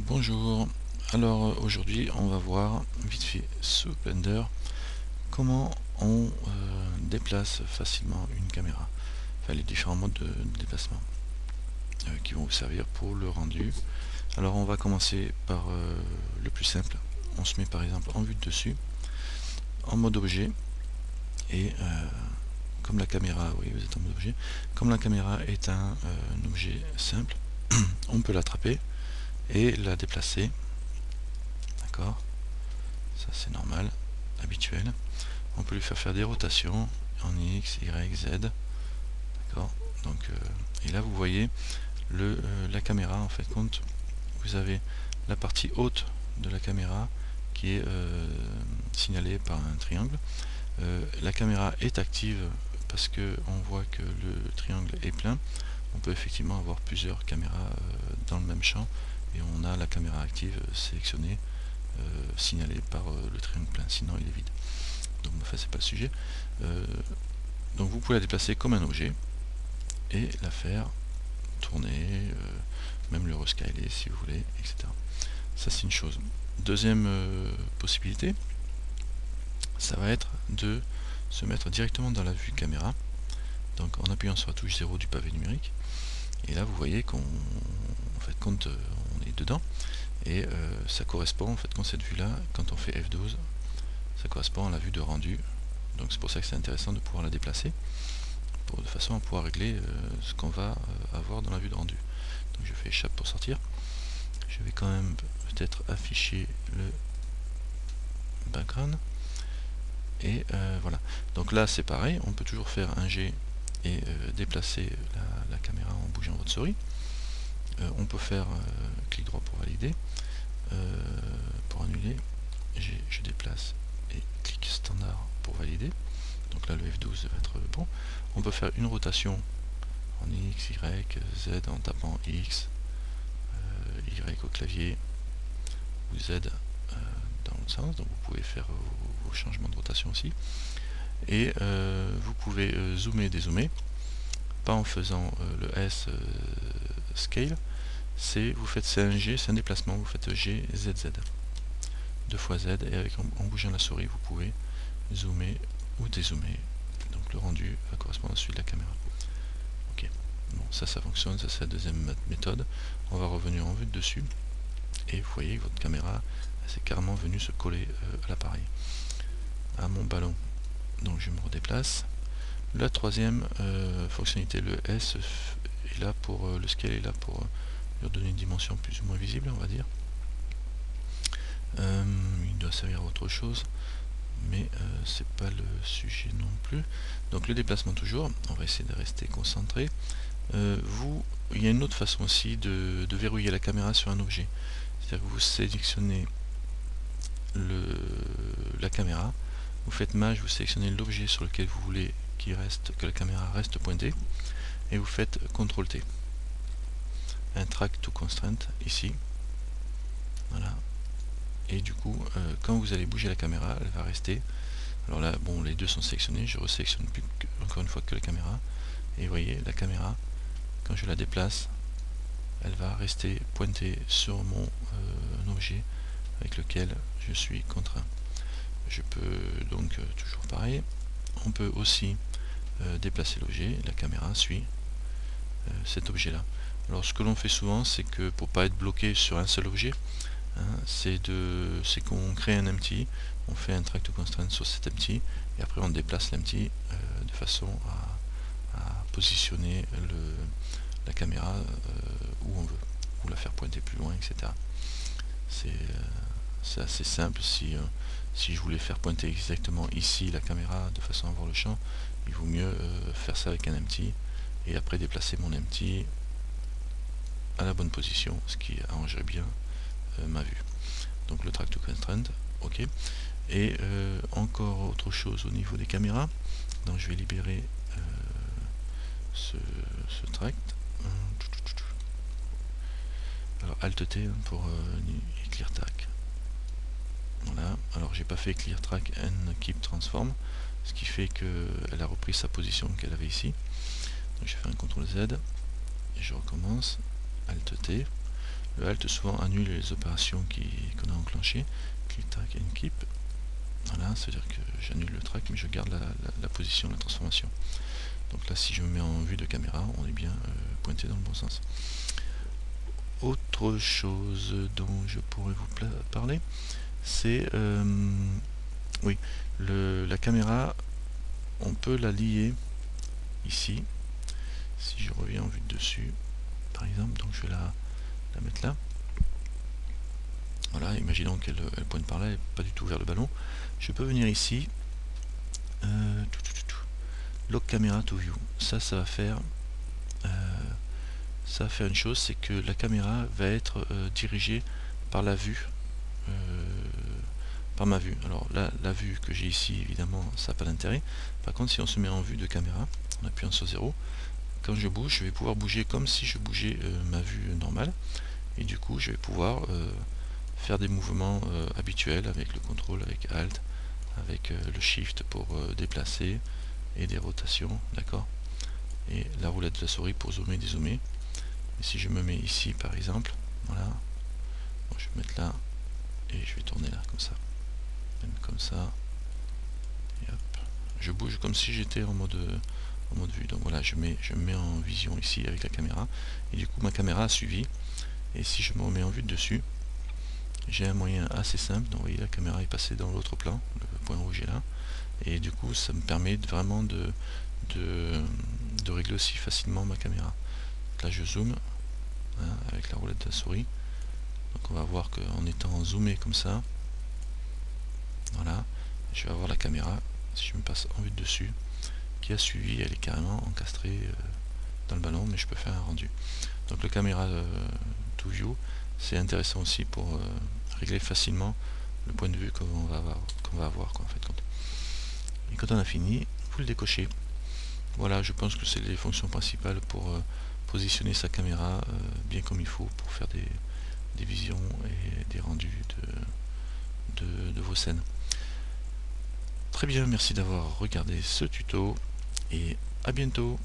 Bonjour, alors aujourd'hui on va voir vite fait sous Blender comment on déplace facilement une caméra, enfin les différents modes de déplacement qui vont vous servir pour le rendu. Alors on va commencer par le plus simple, on se met par exemple en vue de dessus, en mode objet, et comme la caméra, oui vous êtes en mode objet, comme la caméra est un objet simple, on peut l'attraper et la déplacer. D'accord, ça c'est normal, habituel. On peut lui faire des rotations en X, Y, Z. D'accord. Donc et là vous voyez la caméra, en fait compte, vous avez la partie haute de la caméra qui est signalée par un triangle. La caméra est active parce que on voit que le triangle est plein. On peut effectivement avoir plusieurs caméras dans le même champ et on a la caméra active sélectionnée, signalée par le triangle plein, sinon il est vide. Donc enfin c'est pas le sujet. Donc vous pouvez la déplacer comme un objet et la faire tourner, même le rescaler si vous voulez, etc. Ça c'est une chose. Deuxième possibilité, ça va être de se mettre directement dans la vue caméra, donc en appuyant sur la touche 0 du pavé numérique, et là vous voyez qu'on en fait quand on est dedans, et ça correspond en fait quand cette vue là, quand on fait F12, ça correspond à la vue de rendu. Donc c'est pour ça que c'est intéressant de pouvoir la déplacer, de façon à pouvoir régler ce qu'on va avoir dans la vue de rendu. Donc je fais échappe pour sortir. Je vais quand même peut-être afficher le background. Et voilà. Donc là c'est pareil, on peut toujours faire un G et déplacer la caméra en bougeant votre souris. On peut faire clic droit pour valider. Pour annuler, je déplace et clic standard pour valider. Donc là le F12 va être bon. On peut faire une rotation en X, Y, Z en tapant X, Y au clavier ou Z dans l'autre sens. Donc vous pouvez faire vos changements de rotation aussi. Et vous pouvez zoomer, dézoomer, pas en faisant le S scale. Vous faites c'est un G, c'est un déplacement, vous faites G, Z, Z. 2 fois Z, et en bougeant la souris vous pouvez zoomer ou dézoomer. Donc le rendu va correspondre à celui de la caméra. Ok, bon, ça fonctionne, ça c'est la deuxième méthode. On va revenir en vue de dessus et vous voyez que votre caméra c'est carrément venu se coller à l'appareil, à mon ballon. Donc je me redéplace. La troisième fonctionnalité, le S est là pour le scale est là pour lui donner une dimension plus ou moins visible, on va dire. Il doit servir à autre chose, mais c'est pas le sujet non plus. Donc le déplacement toujours, on va essayer de rester concentré. Il y a une autre façon aussi de verrouiller la caméra sur un objet. C'est-à-dire que vous sélectionnez la caméra, vous faites Maj, vous sélectionnez l'objet sur lequel vous voulez que la caméra reste pointée, et vous faites CTRL T. Un track to constraint ici. Voilà. Et du coup, quand vous allez bouger la caméra, elle va rester. Alors là, bon, les deux sont sélectionnés, je resélectionne plus encore une fois que la caméra. Et vous voyez, la caméra, quand je la déplace, elle va rester pointée sur mon objet avec lequel je suis contraint. Je peux donc toujours pareil. On peut aussi déplacer l'objet, la caméra suit cet objet là. Alors ce que l'on fait souvent, c'est que pour pas être bloqué sur un seul objet, hein, c'est qu'on crée un empty, on fait un track to constraint sur cet empty et après on déplace l'empty de façon à positionner la caméra où on veut, ou la faire pointer plus loin, etc. C'est assez simple. Si je voulais faire pointer exactement ici la caméra de façon à voir le champ, il vaut mieux faire ça avec un empty et après déplacer mon empty à la bonne position, ce qui arrangerait bien ma vue. Donc le track to constraint, ok. Et encore autre chose au niveau des caméras. Donc je vais libérer ce tract. Alors Alt T pour clear track. Voilà. Alors j'ai pas fait clear track and keep transform, ce qui fait qu'elle a repris sa position qu'elle avait ici. Donc je fais un CTRL Z et je recommence. Alt T. Le Alt souvent annule les opérations qu'on a enclenchées. Click, track and keep. Voilà, c'est-à-dire que j'annule le track mais je garde la position, la transformation. Donc là, si je me mets en vue de caméra, on est bien pointé dans le bon sens. Autre chose dont je pourrais vous parler, c'est oui, la caméra, on peut la lier ici. Si je reviens en vue de dessus, par exemple, donc je vais la mettre là. Voilà, imaginons qu'elle pointe par là et pas du tout vers le ballon. Je peux venir ici, lock camera to view. Ça va faire une chose, c'est que la caméra va être dirigée par la vue, par ma vue. Alors là, la vue que j'ai ici, évidemment, ça n'a pas d'intérêt. Par contre, si on se met en vue de caméra, en appuyant sur 0, quand je bouge, je vais pouvoir bouger comme si je bougeais ma vue normale. Et du coup, je vais pouvoir faire des mouvements habituels avec le contrôle, avec Alt, avec le Shift pour déplacer et des rotations, d'accord, et la roulette de la souris pour zoomer et dézoomer. Et si je me mets ici par exemple, voilà, bon, je vais mettre là et je vais tourner là comme ça, même comme ça, et hop, je bouge comme si j'étais en mode vue. Donc voilà, je me mets en vision ici avec la caméra et du coup ma caméra a suivi. Et si je me remets en vue de dessus, j'ai un moyen assez simple. Donc vous voyez, la caméra est passée dans l'autre plan, le point rouge est là, et du coup ça me permet vraiment de régler aussi facilement ma caméra. Là je zoome hein, avec la roulette de la souris. Donc on va voir qu'en étant zoomé comme ça, voilà, je vais avoir la caméra, si je me passe en vue de dessus, qui a suivi, elle est carrément encastrée dans le ballon, mais je peux faire un rendu. Donc le caméra to view, c'est intéressant aussi pour régler facilement le point de vue qu'on va avoir quoi, en fait. Et quand on a fini, vous le décochez. Voilà, je pense que c'est les fonctions principales pour positionner sa caméra bien comme il faut pour faire des visions et des rendus de vos scènes. Très bien, merci d'avoir regardé ce tuto et à bientôt.